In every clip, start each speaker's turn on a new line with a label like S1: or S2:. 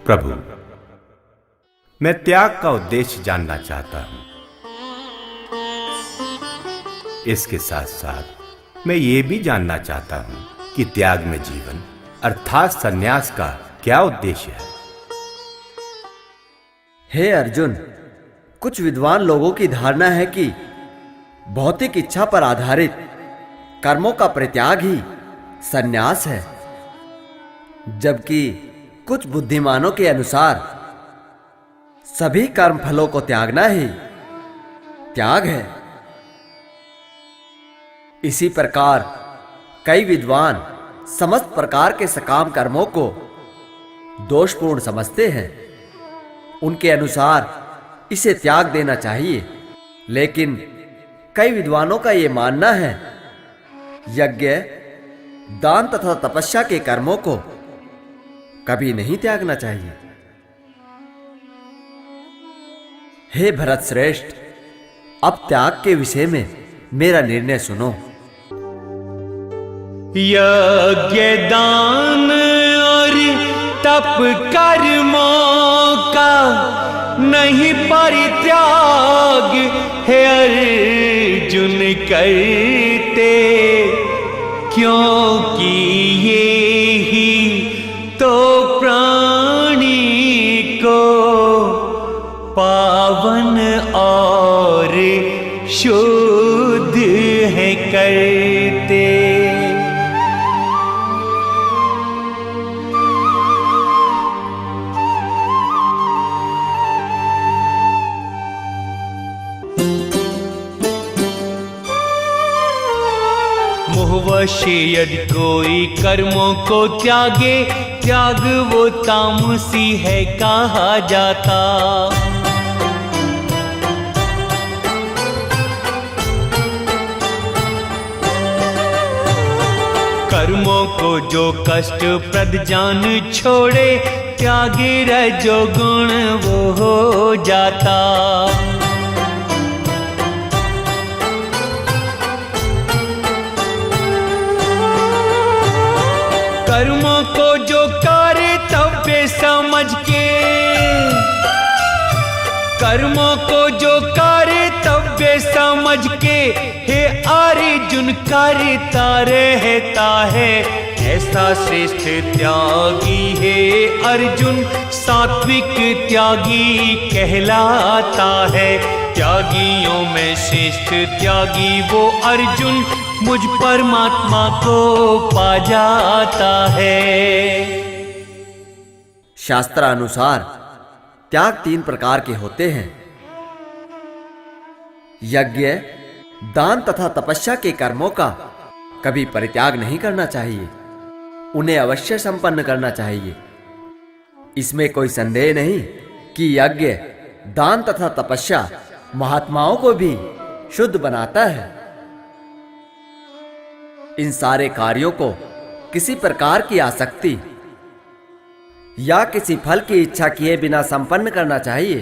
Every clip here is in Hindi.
S1: प्रभु, मैं त्याग का उद्देश्य जानना चाहता हूं। इसके साथ साथ मैं ये भी जानना चाहता हूं कि त्याग में जीवन अर्थात संन्यास का क्या उद्देश्य है।
S2: हे अर्जुन, कुछ विद्वान लोगों की धारणा है कि भौतिक इच्छा पर आधारित कर्मों का परित्याग ही संन्यास है, जबकि कुछ बुद्धिमानों के अनुसार सभी कर्म फलों को त्यागना ही त्याग है। इसी प्रकार कई विद्वान समस्त प्रकार के सकाम कर्मों को दोषपूर्ण समझते हैं। उनके अनुसार इसे त्याग देना चाहिए, लेकिन कई विद्वानों का यह मानना है यज्ञ, दान तथा तपस्या के कर्मों को कभी नहीं त्यागना चाहिए। हे भरत श्रेष्ठ, अब त्याग के विषय में मेरा निर्णय सुनो।
S3: यज्ञ, दान और तप कर्मों का नहीं परित्याग है अर्जुन करते, क्योंकि ये ही तो प्राणी को पावन और शुद्ध है करते। मोहवश यदि कोई कर्मों को त्यागे, त्याग वो तामसी है कहा जाता। कर्मों को जो कष्ट प्रद जान छोड़े, त्यागे रजोगुण वो हो जाता। कर्मों को जो कर्तव्य समझ के, कर्मों को जो कर्तव्य समझ के हे अर्जुन करता रहता है, ऐसा श्रेष्ठ त्यागी है अर्जुन सात्विक त्यागी कहलाता है। त्यागियों में श्रेष्ठ त्यागी वो अर्जुन मुझ परमात्मा को पा जाता है।
S2: शास्त्रानुसार त्याग 3 प्रकार के होते हैं। यज्ञ, दान तथा तपस्या के कर्मों का कभी परित्याग नहीं करना चाहिए, उन्हें अवश्य संपन्न करना चाहिए। इसमें कोई संदेह नहीं कि यज्ञ, दान तथा तपस्या महात्माओं को भी शुद्ध बनाता है। इन सारे कार्यों को किसी प्रकार की आसक्ति या किसी फल की इच्छा किए बिना संपन्न करना चाहिए।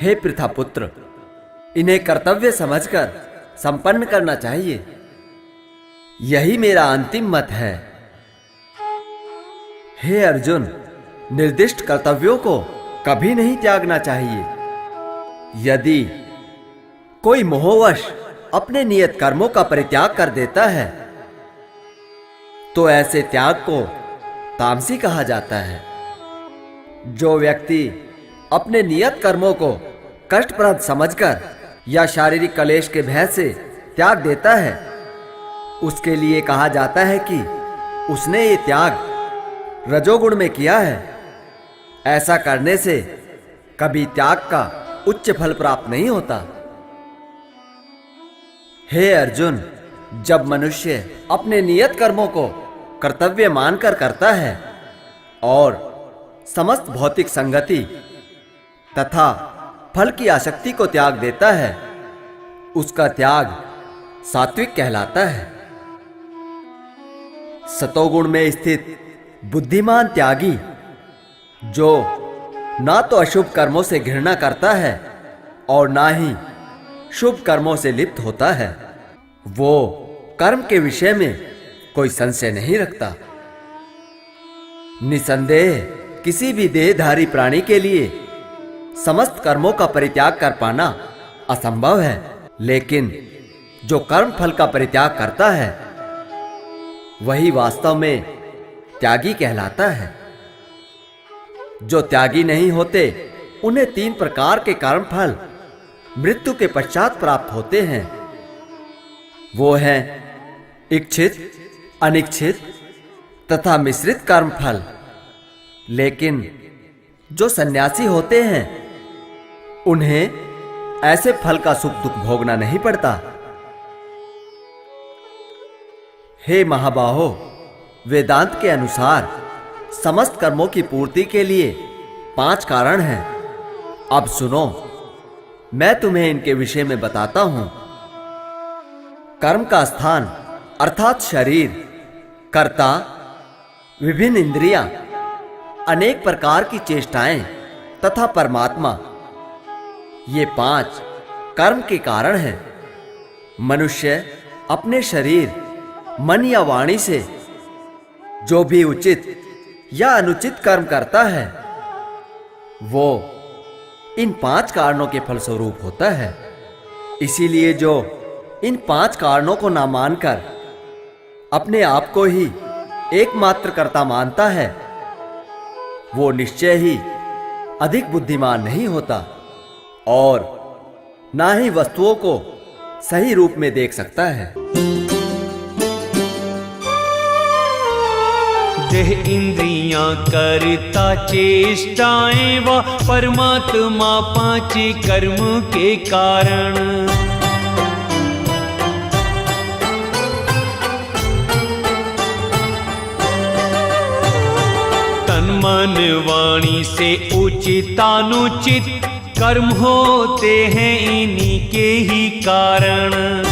S2: हे पृथापुत्र, इन्हें कर्तव्य समझकर संपन्न करना चाहिए। यही मेरा अंतिम मत है। हे अर्जुन, निर्दिष्ट कर्तव्यों को कभी नहीं त्यागना चाहिए। यदि कोई मोहवश अपने नियत कर्मों का परित्याग कर देता है, तो ऐसे त्याग को तामसी कहा जाता है। जो व्यक्ति अपने नियत कर्मों को कष्टप्रद समझकर या शारीरिक कलेश के भय से त्याग देता है, उसके लिए कहा जाता है कि उसने ये त्याग रजोगुण में किया है। ऐसा करने से कभी त्याग का उच्च फल प्राप्त नहीं होता। हे अर्जुन, जब मनुष्य अपने नियत कर्मों को कर्तव्य मानकर करता है और समस्त भौतिक संगति तथा फल की आसक्ति को त्याग देता है, उसका त्याग सात्विक कहलाता है। सतोगुण में स्थित बुद्धिमान त्यागी, जो ना तो अशुभ कर्मों से घृणा करता है और ना ही शुभ कर्मों से लिप्त होता है, वो कर्म के विषय में कोई संशय नहीं रखता। निसंदेह किसी भी देहधारी प्राणी के लिए समस्त कर्मों का परित्याग कर पाना असंभव है, लेकिन जो कर्म फल का परित्याग करता है वही वास्तव में त्यागी कहलाता है। जो त्यागी नहीं होते उन्हें 3 प्रकार के कर्म फल मृत्यु के पश्चात प्राप्त होते हैं। वो हैं इच्छित, अनिच्छित तथा मिश्रित कर्म फल। लेकिन जो सन्यासी होते हैं उन्हें ऐसे फल का सुख दुख भोगना नहीं पड़ता। हे महाबाहो, वेदांत के अनुसार समस्त कर्मों की पूर्ति के लिए 5 कारण हैं। अब सुनो, मैं तुम्हें इनके विषय में बताता हूं। कर्म का स्थान अर्थात शरीर, कर्ता, विभिन्न इंद्रियां, अनेक प्रकार की चेष्टाएं तथा परमात्मा, ये 5 कर्म के कारण हैं। मनुष्य अपने शरीर, मन या वाणी से जो भी उचित या अनुचित कर्म करता है वो इन 5 कारणों के फलस्वरूप होता है। इसीलिए जो इन 5 कारणों को ना मानकर अपने आप को ही एकमात्र कर्ता मानता है वो निश्चय ही अधिक बुद्धिमान नहीं होता और ना ही वस्तुओं को सही रूप में देख सकता है।
S3: देह इंद्रियां करता चेष्टाएं व परमात्मा 5 कर्म के कारण। तन मन वाणी से उचितानुचित कर्म होते हैं इन्हीं के ही कारण।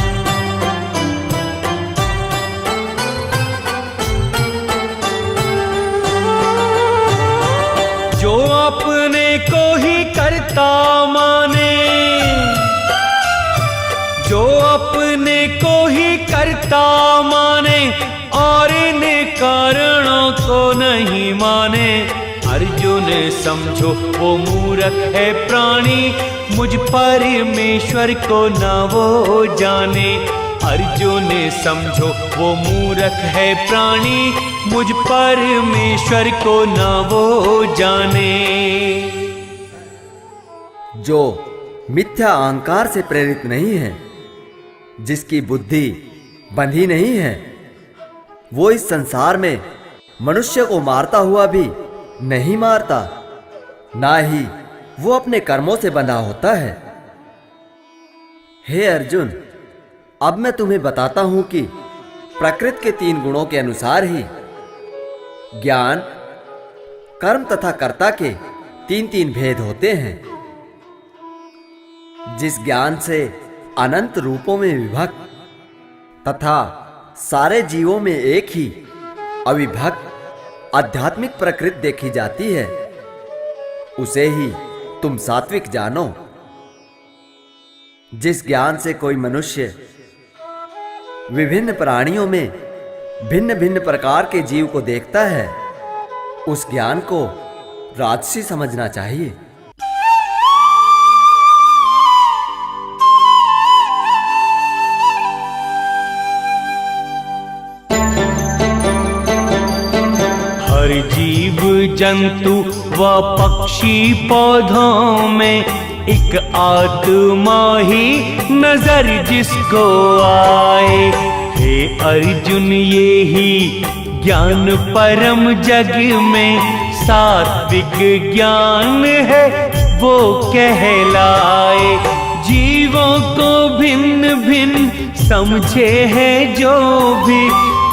S3: जो अपने को ही करता माने, जो अपने को ही करता माने और इन कारणों को नहीं माने, अर्जुन समझो वो मूर्ख है प्राणी, मुझ परमेश्वर को ना वो जाने। अर्जुन समझो वो मूर्ख है प्राणी, मुझ परमेश्वर को ना वो जाने।
S2: जो मिथ्या अहंकार से प्रेरित नहीं है, जिसकी बुद्धि बंधी नहीं है, वो इस संसार में मनुष्य को मारता हुआ भी नहीं मारता, ना ही वो अपने कर्मों से बंधा होता है। हे अर्जुन, अब मैं तुम्हें बताता हूं कि प्रकृति के 3 गुणों के अनुसार ही ज्ञान, कर्म तथा कर्ता के 3 भेद होते हैं। जिस ज्ञान से अनंत रूपों में विभक्त तथा सारे जीवों में एक ही अविभक्त आध्यात्मिक प्रकृति देखी जाती है, उसे ही तुम सात्विक जानो। जिस ज्ञान से कोई मनुष्य विभिन्न प्राणियों में भिन्न भिन्न प्रकार के जीव को देखता है, उस ज्ञान को राजसी समझना चाहिए।
S3: हर जीव जंतु व पक्षी पौधों में एक आत्मा ही नजर जिसको आए। हे अर्जुन, ये ही ज्ञान परम जग में सात्विक ज्ञान है वो कहलाए। जीवों को भिन्न भिन्न समझे है जो भी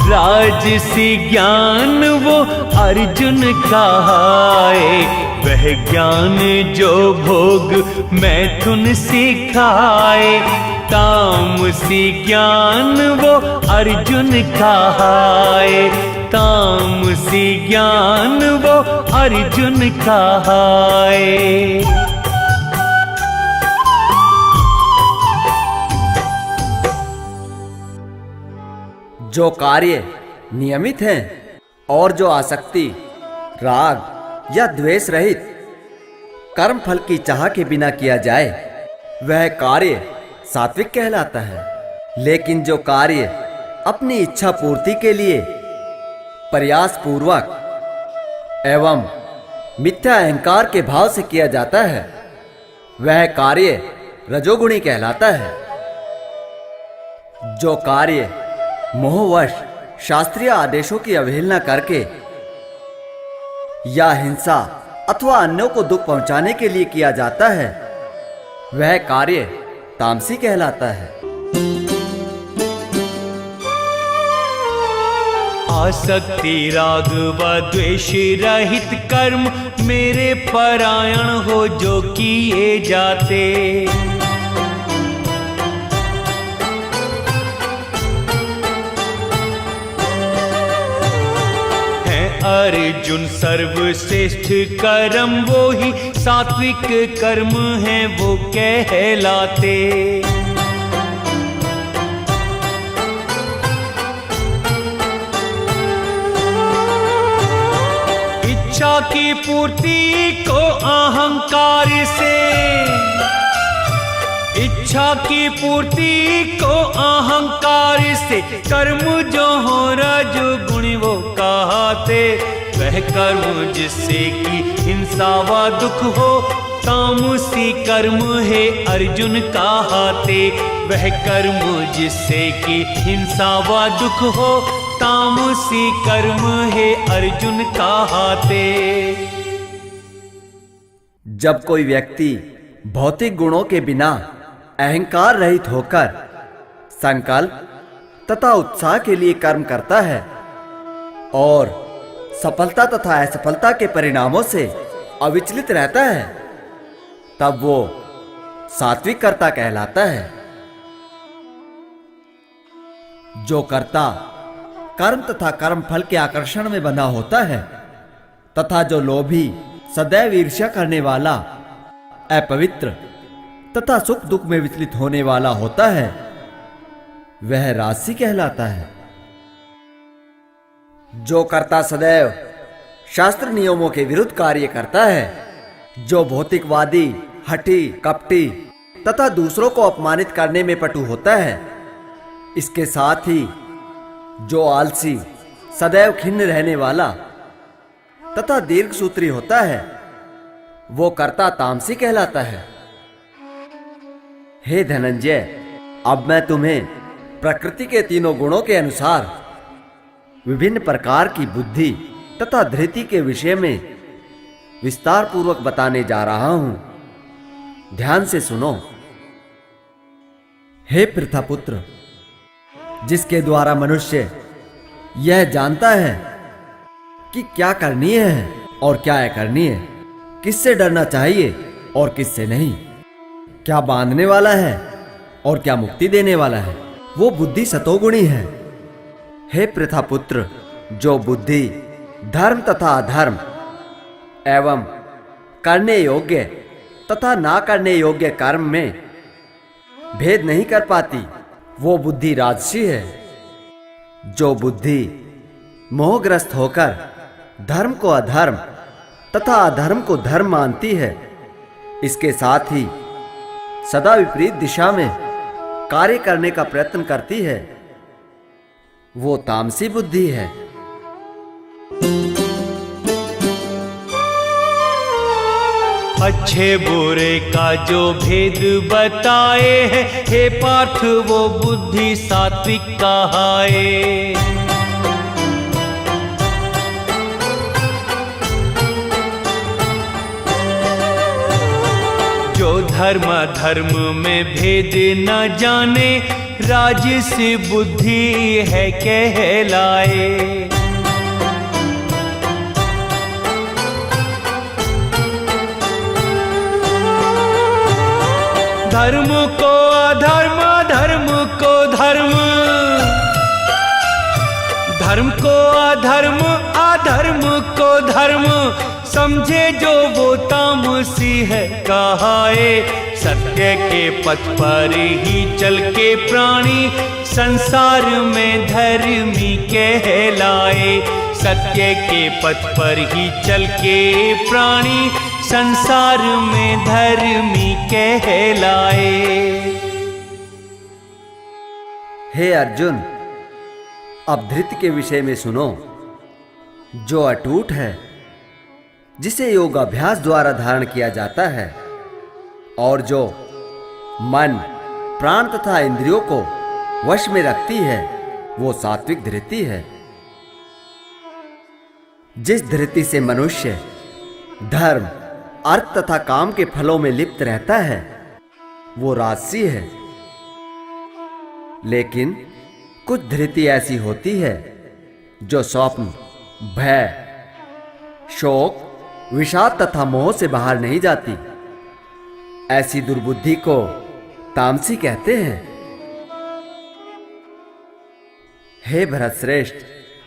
S3: राजसी ज्ञान वो अर्जुन कहाए। वह ज्ञान जो भोग मैथुन सिखाए, तामसी ज्ञान वो अर्जुन कहाए। तामसी ज्ञान वो अर्जुन कहाए।
S2: जो कार्य नियमित हैं और जो आसक्ति, राग, या द्वेष रहित कर्म फल की चाह के बिना किया जाए वह कार्य सात्विक कहलाता है। लेकिन जो कार्य अपनी इच्छा पूर्ति के लिए प्रयास पूर्वक एवं मिथ्या अहंकार के भाव से किया जाता है वह कार्य रजोगुणी कहलाता है। जो कार्य मोहवश शास्त्रीय आदेशों की अवहेलना करके या हिंसा अथवा अन्यों को दुख पहुंचाने के लिए किया जाता है वह कार्य तामसी कहलाता है।
S3: आसक्ति राग व द्वेष रहित कर्म मेरे परायण हो जो किए जाते। हैं अर्जुन सर्वश्रेष्ठ कर्म वो ही सात्विक कर्म हैं वो कहलाते। इच्छा की पूर्ति को अहंकार से, इच्छा की पूर्ति को अहंकार से कर्म जो हो रजोगुणी वो कहते। वह कर्म जिससे कि हिंसा व दुख हो तामसी कर्म है अर्जुन कहते। वह कर्म जिससे कि हिंसा व दुख हो तामसी कर्म है अर्जुन कहते।
S2: जब कोई व्यक्ति भौतिक गुणों के बिना अहंकार रहित होकर संकल्प तथा उत्साह के लिए कर्म करता है और सफलता तथा असफलता के परिणामों से अविचलित रहता है तब वो सात्विक कर्ता कहलाता है। जो कर्ता कर्म तथा कर्म फल के आकर्षण में बंधा होता है तथा जो लोभी सदैव ईर्ष्या करने वाला अपवित्र तथा सुख दुख में विचलित होने वाला होता है वह राजसी कहलाता है। जो कर्ता सदैव शास्त्र नियमों के विरुद्ध कार्य करता है, जो भौतिकवादी, हठी, कपटी तथा दूसरों को अपमानित करने में पटु होता है, इसके साथ ही जो आलसी, सदैव खिन्न रहने वाला तथा दीर्घसूत्री होता है वो कर्ता तामसी कहलाता है। हे धनंजय, अब मैं तुम्हें प्रकृति के तीनों गुणों के अनुसार विभिन्न प्रकार की बुद्धि तथा धृति के विषय में विस्तार पूर्वक बताने जा रहा हूं। ध्यान से सुनो। हे पृथापुत्र, जिसके द्वारा मनुष्य यह जानता है कि क्या करनी है और क्या अकरनीय है, किससे डरना चाहिए और किससे नहीं, क्या बांधने वाला है और क्या मुक्ति देने वाला है, वो बुद्धि सतोगुणी है। हे पृथापुत्र, जो बुद्धि धर्म तथा अधर्म एवं करने योग्य तथा ना करने योग्य कर्म में भेद नहीं कर पाती वो बुद्धि राजसी है। जो बुद्धि मोहग्रस्त होकर धर्म को अधर्म तथा अधर्म को धर्म मानती है, इसके साथ ही सदा विपरीत दिशा में कार्य करने का प्रयत्न करती है, वो तामसी बुद्धि है।
S3: अच्छे बुरे का जो भेद बताए है, हे पार्थ वो बुद्धि सात्विक कहाए। जो धर्म धर्म में भेद न जाने, राजसी बुद्धि है कहलाए। धर्म को अधर्म, धर्म को धर्म, धर्म को अधर्म, अधर्म को धर्म समझे जो वो तामसी है कहाए। सत्य के पथ पर ही चल के प्राणी संसार में धर्मी कहलाए। सत्य के पथ पर ही चल के प्राणी संसार में धर्मी कहलाए।
S2: हे अर्जुन, अब धृति के विषय में सुनो, जो अटूट है, जिसे योग अभ्यास द्वारा धारण किया जाता है, और जो मन, प्राण तथा इंद्रियों को वश में रखती है, वो सात्विक धृति है। जिस धृति से मनुष्य धर्म, अर्थ तथा काम के फलों में लिप्त रहता है, वो राजसी है। लेकिन कुछ धृति ऐसी होती है जो स्वप्न, भय, शोक, विषाद तथा मोह से बाहर नहीं जाती। ऐसी दुर्बुद्धि को तामसी कहते हैं। हे भरतश्रेष्ठ,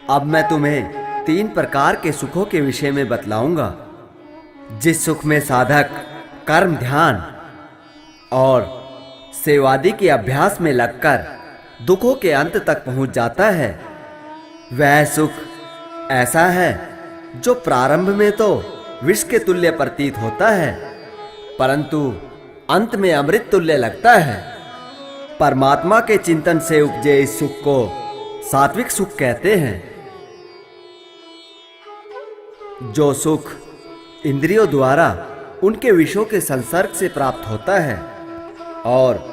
S2: अब मैं तुम्हें 3 प्रकार के सुखों के विषय में बतलाऊंगा। जिस सुख में साधक कर्म, ध्यान और सेवादि के अभ्यास में लगकर दुखों के अंत तक पहुंच जाता है, वह सुख ऐसा है जो प्रारंभ में तो विष के तुल्य प्रतीत होता है, परंतु अंत में अमृत तुल्य लगता है। परमात्मा के चिंतन से उपजे इस सुख को सात्विक सुख कहते हैं। जो सुख इंद्रियों द्वारा उनके विषयों के संसर्ग से प्राप्त होता है और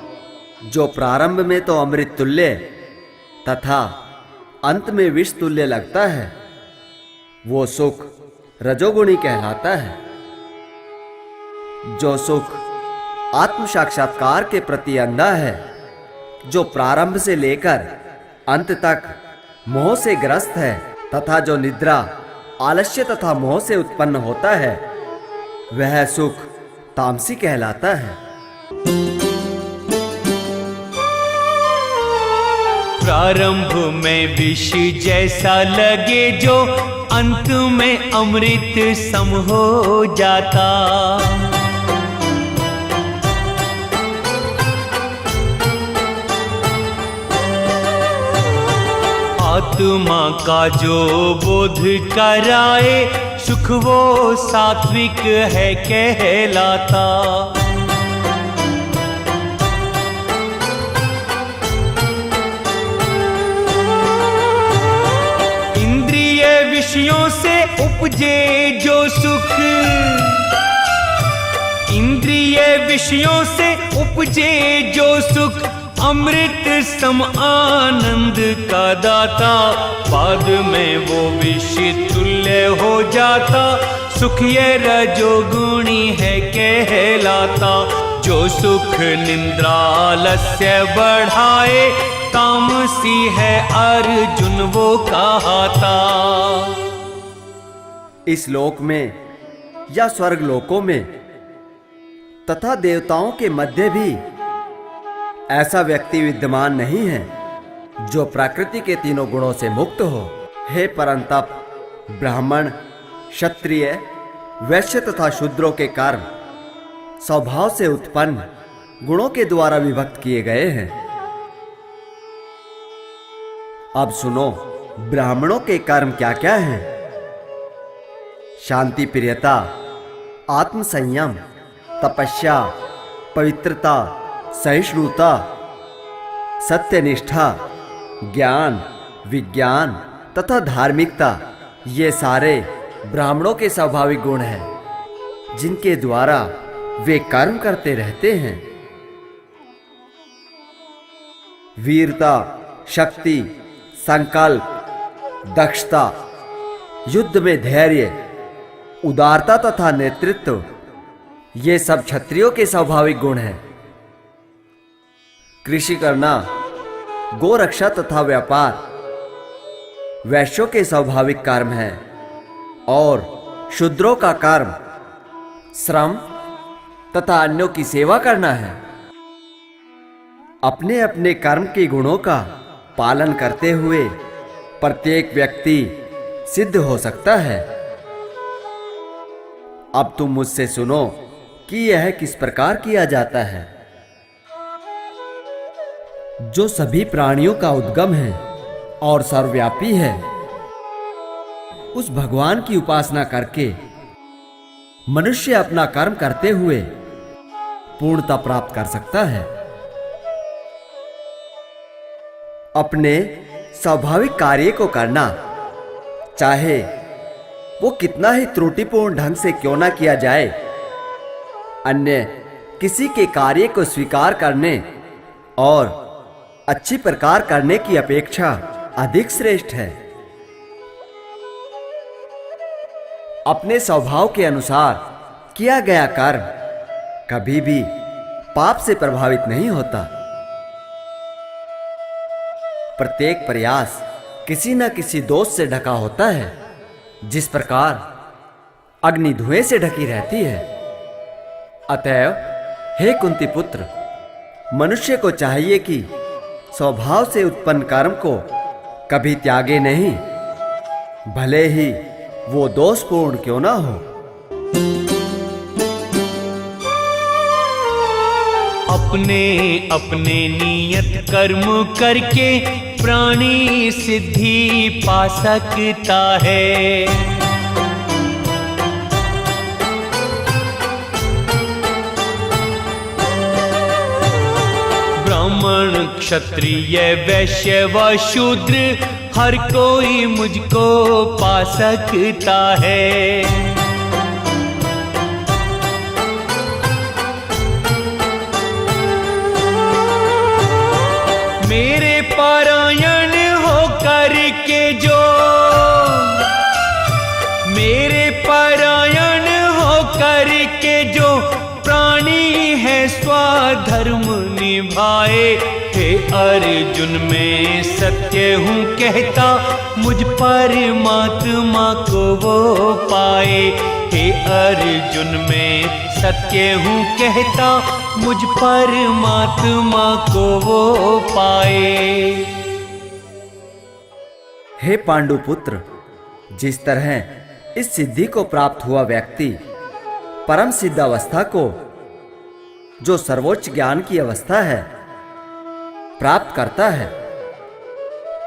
S2: जो प्रारंभ में तो अमृत तुल्य तथा अंत में विष तुल्य लगता है, वो सुख रजोगुणी कहलाता है। जो सुख आत्म साक्षात्कार के प्रति अंधा है, जो प्रारंभ से लेकर अंत तक मोह से ग्रस्त है तथा जो निद्रा, आलस्य तथा मोह से उत्पन्न होता है, वह सुख तामसी कहलाता है।
S3: प्रारंभ में विष जैसा लगे जो अंत में अमृत सम हो जाता। आत्मा का जो बोध कराए सुख वो सात्विक है कहलाता। इंद्रिय विषयों से उपजे जो सुख, इंद्रिय विषयों से उपजे जो सुख अमृत सम आनंद का दाता। बाद में वो विष तुल्य हो जाता। सुख ये रजोगुणी है कहलाता। जो सुख निंद्रालस्य बढ़ाए तामसी है अर्जुन वो कहाता।
S2: इस लोक में या स्वर्ग लोकों में तथा देवताओं के मध्य भी ऐसा व्यक्ति विद्यमान नहीं है जो प्रकृति के तीनों गुणों से मुक्त हो। हे परंतप, ब्राह्मण, क्षत्रिय, वैश्य तथा शूद्रों के कर्म स्वभाव से उत्पन्न गुणों के द्वारा विभक्त किए गए हैं। अब सुनो, ब्राह्मणों के कर्म क्या क्या हैं? शांति प्रियता, आत्म संयम, तपस्या, पवित्रता, सहिष्णुता, सत्यनिष्ठा, ज्ञान, विज्ञान तथा धार्मिकता, ये सारे ब्राह्मणों के स्वाभाविक गुण हैं जिनके द्वारा वे कर्म करते रहते हैं। वीरता, शक्ति, संकल्प, दक्षता, युद्ध में धैर्य, उदारता तथा नेतृत्व, ये सब क्षत्रियों के स्वाभाविक गुण हैं। कृषि करना, गोरक्षा तथा व्यापार वैश्यों के स्वाभाविक कर्म है और शूद्रों का कर्म श्रम तथा अन्यों की सेवा करना है। अपने अपने कर्म के गुणों का पालन करते हुए प्रत्येक व्यक्ति सिद्ध हो सकता है। अब तुम मुझसे सुनो कि यह किस प्रकार किया जाता है। जो सभी प्राणियों का उद्गम है और सर्वव्यापी है, उस भगवान की उपासना करके मनुष्य अपना कर्म करते हुए पूर्णता प्राप्त कर सकता है। अपने स्वाभाविक कार्य को करना, चाहे वो कितना ही त्रुटिपूर्ण ढंग से क्यों ना किया जाए, अन्य किसी के कार्य को स्वीकार करने और अच्छी प्रकार करने की अपेक्षा अधिक श्रेष्ठ है। अपने स्वभाव के अनुसार किया गया कर्म कभी भी पाप से प्रभावित नहीं होता। प्रत्येक प्रयास किसी न किसी दोष से ढका होता है, जिस प्रकार अग्नि धुएं से ढकी रहती है। अतएव हे कुंती पुत्र, मनुष्य को चाहिए कि स्वभाव से उत्पन्न कर्म को कभी त्यागे नहीं, भले ही वो दोषपूर्ण क्यों ना हो।
S3: अपने अपने नियत कर्म करके प्राणी सिद्धि पा सकता है। ब्राह्मण क्षत्रिय वैश्य व शूद्र हर कोई मुझको पा सकता है। मेरे पारायण होकर के जो, मेरे पारायण होकर के जो प्राणी है स्वधर्म निभाए। हे अर्जुन मैं सत्य हूँ कहता, मुझ परमात्मा को वो पाए। हे अर्जुन मैं सत्य हूँ कहता, मुझ परमात्मा को वो पाए।
S2: हे पांडुपुत्र, जिस तरह इस सिद्धि को प्राप्त हुआ व्यक्ति परम सिद्ध अवस्था को, जो सर्वोच्च ज्ञान की अवस्था है, प्राप्त करता है,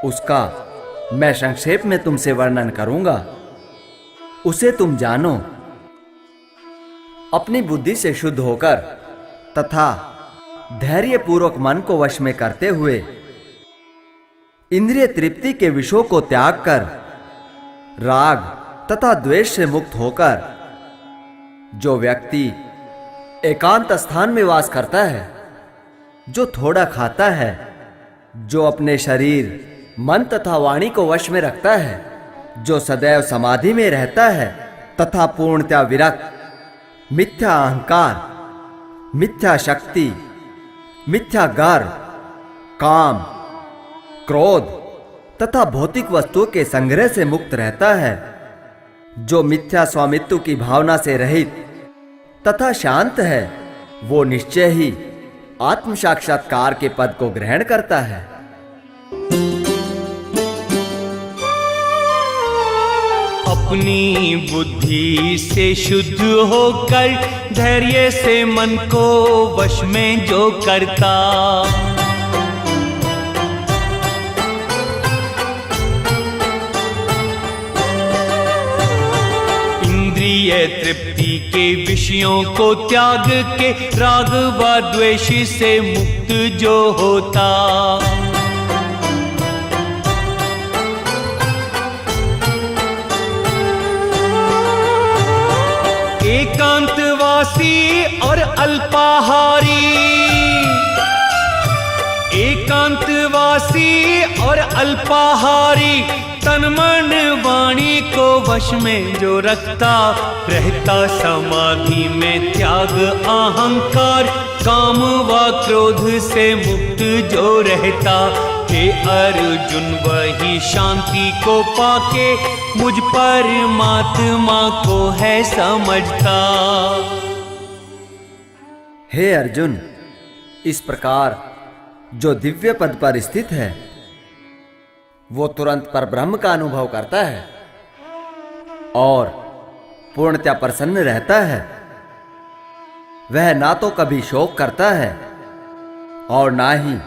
S2: उसका मैं संक्षेप में तुमसे वर्णन करूंगा। उसे तुम जानो। अपनी बुद्धि से शुद्ध होकर तथा धैर्यपूर्वक मन को वश में करते हुए इंद्रिय तृप्ति के विषयों को त्याग कर राग तथा द्वेष से मुक्त होकर जो व्यक्ति एकांत स्थान में वास करता है, जो थोड़ा खाता है, जो अपने शरीर, मन तथा वाणी को वश में रखता है, जो सदैव समाधि में रहता है तथा पूर्णतया विरक्त, मिथ्या अहंकार, मिथ्या शक्ति, मिथ्या गर्व, काम, क्रोध तथा भौतिक वस्तुओं के संग्रह से मुक्त रहता है, जो मिथ्या स्वामित्व की भावना से रहित तथा शांत है, वो निश्चय ही आत्म साक्षात्कार के पद को ग्रहण करता है।
S3: अपनी बुद्धि से शुद्ध होकर धैर्य से मन को वश में जो करता, इंद्रिय तृप्ति के विषयों को त्याग के राग व द्वेष से मुक्त जो होता, एकांतवासी और अल्पाहारी, एकांतवासी और अल्पाहारी, तन मन वाणी को वश में जो रखता, रहता समाधि में त्याग अहंकार, काम व क्रोध से मुक्त जो रहता। हे अर्जुन वही शांति को पाके मुझ परमात्मा को है समझता।
S2: हे अर्जुन, इस प्रकार जो दिव्य पद पर स्थित है, वो तुरंत पर ब्रह्म का अनुभव करता है और पूर्णतया प्रसन्न रहता है। वह ना तो कभी शोक करता है और ना ही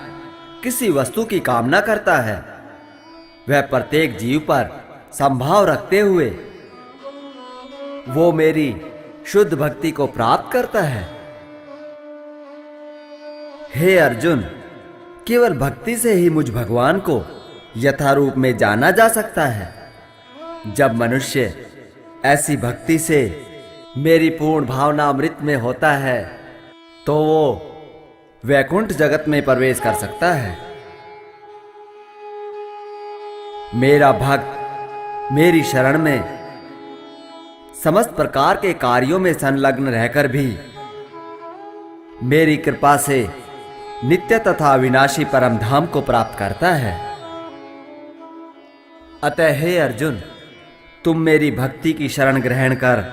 S2: किसी वस्तु की कामना करता है। वह प्रत्येक जीव पर संभाव रखते हुए वो मेरी शुद्ध भक्ति को प्राप्त करता है। हे अर्जुन, केवल भक्ति से ही मुझ भगवान को यथारूप में जाना जा सकता है। जब मनुष्य ऐसी भक्ति से मेरी पूर्ण भावना अमृत में होता है तो वो वैकुंठ जगत में प्रवेश कर सकता है। मेरा भक्त मेरी शरण में समस्त प्रकार के कार्यों में संलग्न रहकर भी मेरी कृपा से नित्य तथा अविनाशी परम धाम को प्राप्त करता है। अतः हे अर्जुन, तुम मेरी भक्ति की शरण ग्रहण कर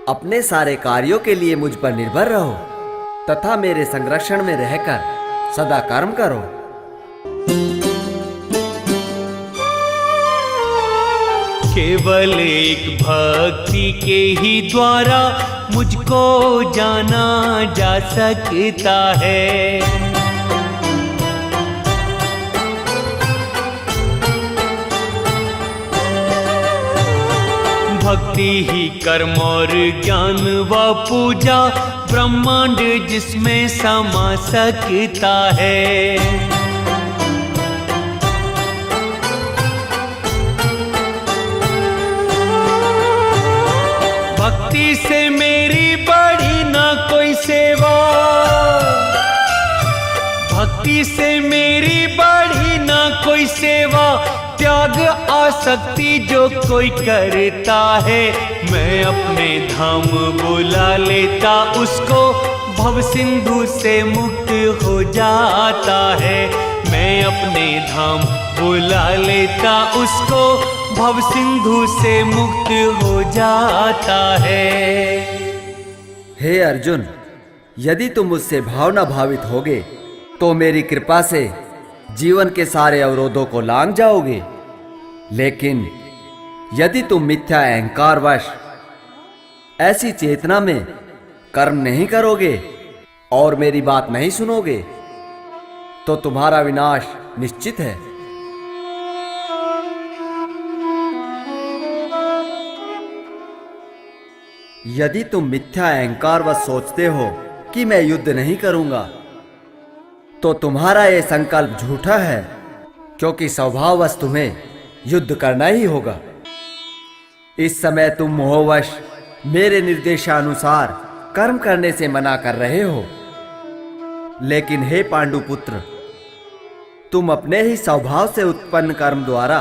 S2: अपने सारे कार्यों के लिए मुझ पर निर्भर रहो तथा मेरे संरक्षण में रहकर सदा कर्म करो।
S3: केवल एक भक्ति के ही द्वारा मुझको जाना जा सकता है। भक्ति ही कर्म और ज्ञान व पूजा ब्रह्मांड जिसमें समा सकता है। भक्ति से मेरी बड़ी ना कोई सेवा, भक्ति से मेरी बड़ी ना कोई सेवा, त्याग आसक्ति जो कोई करता है, मैं अपने धाम बुला लेता उसको, भव सिंधु से मुक्त हो जाता है। मैं अपने धाम बुला लेता उसको, भव सिंधु से मुक्त हो जाता है।
S2: हे अर्जुन, यदि तुम मुझसे भावना भावित होगे तो मेरी कृपा से जीवन के सारे अवरोधों को लांघ जाओगे। लेकिन यदि तुम मिथ्या अहंकारवश ऐसी चेतना में कर्म नहीं करोगे और मेरी बात नहीं सुनोगे तो तुम्हारा विनाश निश्चित है। यदि तुम मिथ्या अहंकारवश सोचते हो कि मैं युद्ध नहीं करूंगा तो तुम्हारा यह संकल्प झूठा है, क्योंकि स्वभाववश तुम्हें युद्ध करना ही होगा। इस समय तुम मोहवश मेरे निर्देशानुसार कर्म करने से मना कर रहे हो। लेकिन हे पांडुपुत्र, तुम अपने ही स्वभाव से उत्पन्न कर्म द्वारा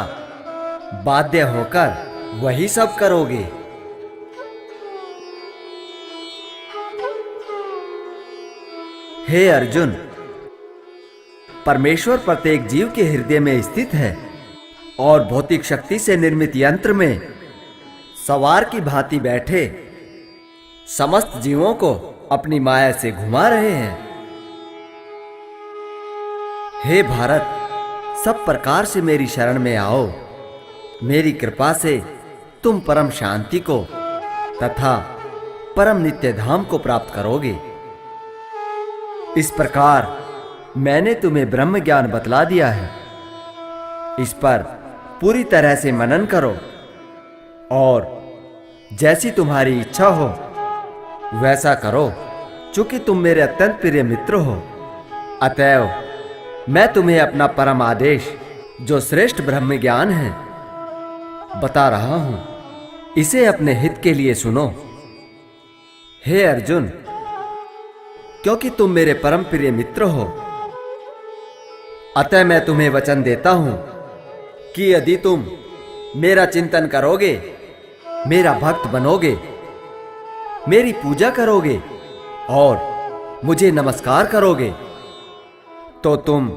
S2: बाध्य होकर वही सब करोगे। हे अर्जुन, परमेश्वर प्रत्येक जीव के हृदय में स्थित है और भौतिक शक्ति से निर्मित यंत्र में सवार की भांति बैठे समस्त जीवों को अपनी माया से घुमा रहे हैं। हे भारत, सब प्रकार से मेरी शरण में आओ। मेरी कृपा से तुम परम शांति को तथा परम नित्य धाम को प्राप्त करोगे। इस प्रकार मैंने तुम्हें ब्रह्म ज्ञान बतला दिया है। इस पर पूरी तरह से मनन करो और जैसी तुम्हारी इच्छा हो वैसा करो, चूंकि तुम मेरे अत्यंत प्रिय मित्र हो। अतएव मैं तुम्हें अपना परम आदेश, जो श्रेष्ठ ब्रह्म ज्ञान है, बता रहा हूं। इसे अपने हित के लिए सुनो। हे अर्जुन, क्योंकि तुम मेरे परम प्रिय मित्र हो, अतः मैं तुम्हें वचन देता हूं कि यदि तुम मेरा चिंतन करोगे, मेरा भक्त बनोगे, मेरी पूजा करोगे और मुझे नमस्कार करोगे, तो तुम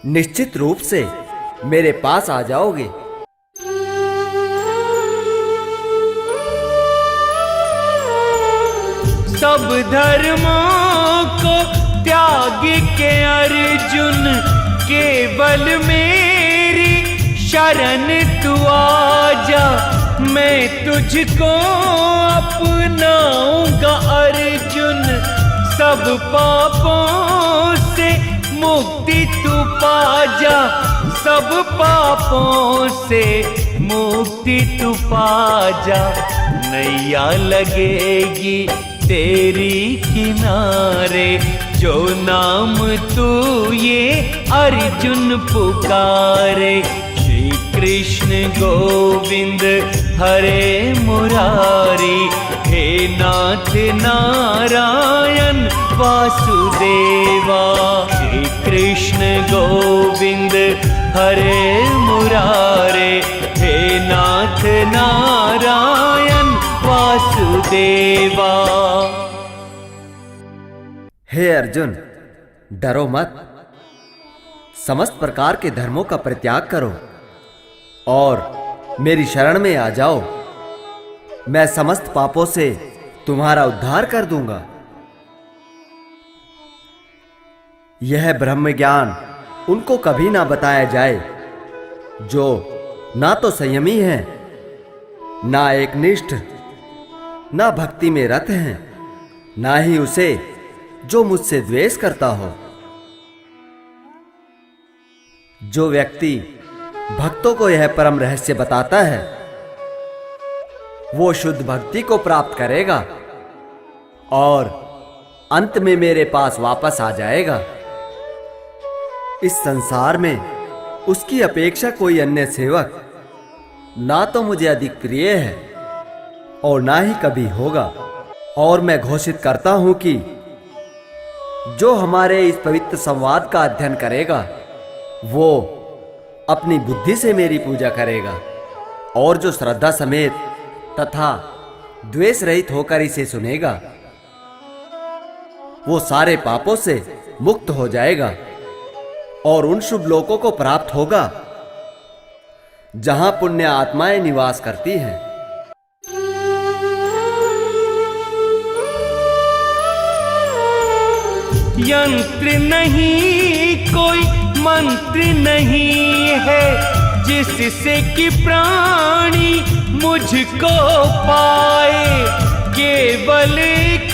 S2: निश्चित रूप से मेरे पास आ जाओगे।
S3: सब धर्मों को त्याग के अर्जुन, केवल मेरी शरण तू आजा। मैं तुझको अपनाऊंगा अर्जुन, सब पापों से मुक्ति तू पा जा, सब पापों से मुक्ति तू पा जा, नैया लगेगी तेरी किनारे। जो नाम तू ये अर्जुन पुकारे, श्री कृष्ण गोविंद हरे मुरारी, हे नाथ नारायण वासुदेवा। श्री कृष्ण गोविंद हरे मुरारे, हे नाथ नारायण वासुदेवा।
S2: हे अर्जुन, डरो मत, समस्त प्रकार के धर्मों का परित्याग करो और मेरी शरण में आ जाओ। मैं समस्त पापों से तुम्हारा उद्धार कर दूंगा। यह ब्रह्म ज्ञान उनको कभी ना बताया जाए जो ना तो संयमी हैं, ना एकनिष्ठ, ना भक्ति में रत हैं, ना ही उसे जो मुझसे द्वेष करता हो। जो व्यक्ति भक्तों को यह परम रहस्य बताता है, वो शुद्ध भक्ति को प्राप्त करेगा और अंत में मेरे पास वापस आ जाएगा। इस संसार में उसकी अपेक्षा कोई अन्य सेवक ना तो मुझे अधिक प्रिय है और ना ही कभी होगा। और मैं घोषित करता हूं कि जो हमारे इस पवित्र संवाद का अध्ययन करेगा, वो अपनी बुद्धि से मेरी पूजा करेगा, और जो श्रद्धा समेत तथा द्वेष रहित होकर इसे सुनेगा, वो सारे पापों से मुक्त हो जाएगा और उन शुभ लोकों को प्राप्त होगा जहां पुण्य आत्माएं निवास करती हैं।
S3: यंत्र नहीं कोई मंत्र नहीं है, जिससे कि प्राणी मुझको पाए। केवल एक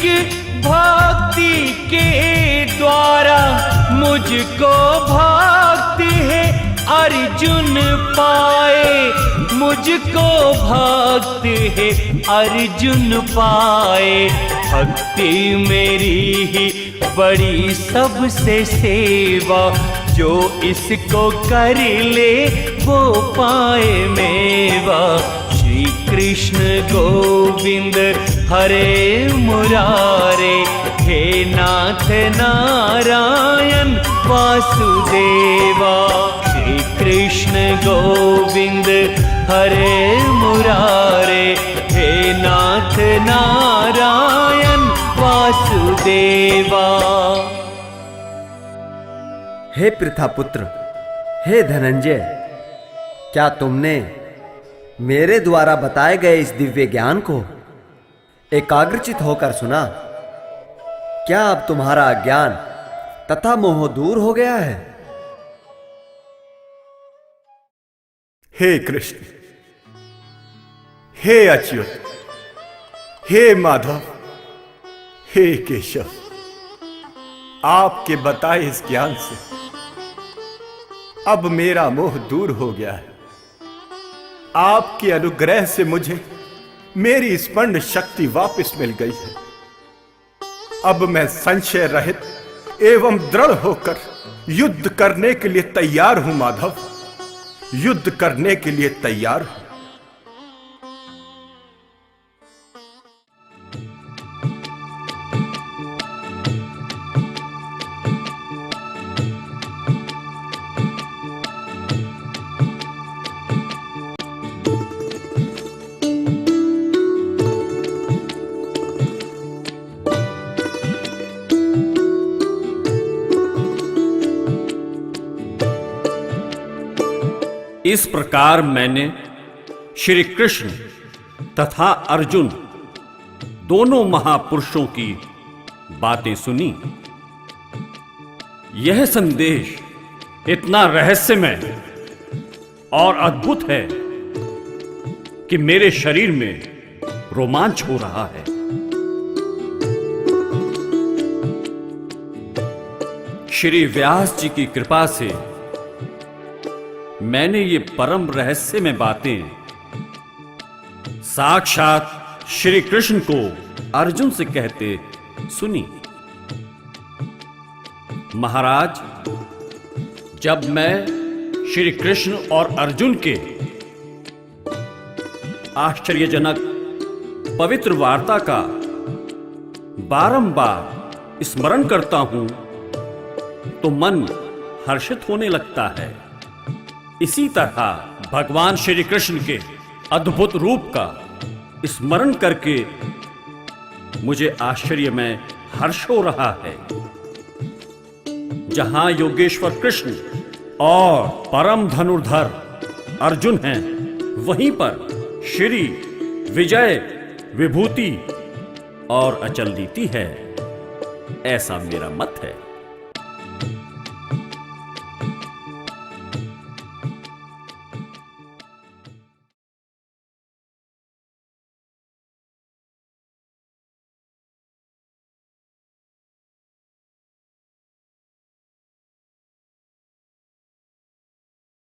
S3: भक्ति के द्वारा मुझको भक्त है अर्जुन पाए। मुझको भक्त है अर्जुन पाए। भक्ति मेरी ही बड़ी सबसे सेवा, जो इसको कर ले वो पाए मेवा। श्री कृष्ण गोविंद हरे मुरारे, हे नाथ नारायण वासुदेवा। श्री कृष्ण गोविंद हरे मुरारे, हे नाथ नारायण वासुदेवा।
S2: हे पृथापुत्र, हे धनंजय, क्या तुमने मेरे द्वारा बताए गए इस दिव्य ज्ञान को एकाग्रचित होकर सुना? क्या अब तुम्हारा अज्ञान तथा मोह दूर हो गया है?
S1: हे कृष्ण, हे अच्युत, हे माधव, हे केशव, आपके बताए इस ज्ञान से अब मेरा मोह दूर हो गया है। आपके अनुग्रह से मुझे मेरी स्मरण शक्ति वापस मिल गई है। अब मैं संशय रहित एवं दृढ़ होकर युद्ध करने के लिए तैयार हूं माधव, युद्ध करने के लिए तैयार हूं।
S4: इस प्रकार मैंने श्री कृष्ण तथा अर्जुन दोनों महापुरुषों की बातें सुनी। यह संदेश इतना रहस्यमय और अद्भुत है कि मेरे शरीर में रोमांच हो रहा है। श्री व्यास जी की कृपा से मैंने ये परम रहस्य में बातें साक्षात श्री कृष्ण को अर्जुन से कहते सुनी, महाराज, जब मैं श्री कृष्ण और अर्जुन के आश्चर्यजनक पवित्र वार्ता का बारंबार स्मरण करता हूं तो मन हर्षित होने लगता है। इसी तरह भगवान श्री कृष्ण के अद्भुत रूप का स्मरण करके मुझे आश्चर्य में हर्ष हो रहा है। जहां योगेश्वर कृष्ण और परम धनुर्धर अर्जुन हैं, वहीं पर श्री विजय, विभूति और अचल नीति है, ऐसा मेरा मत है।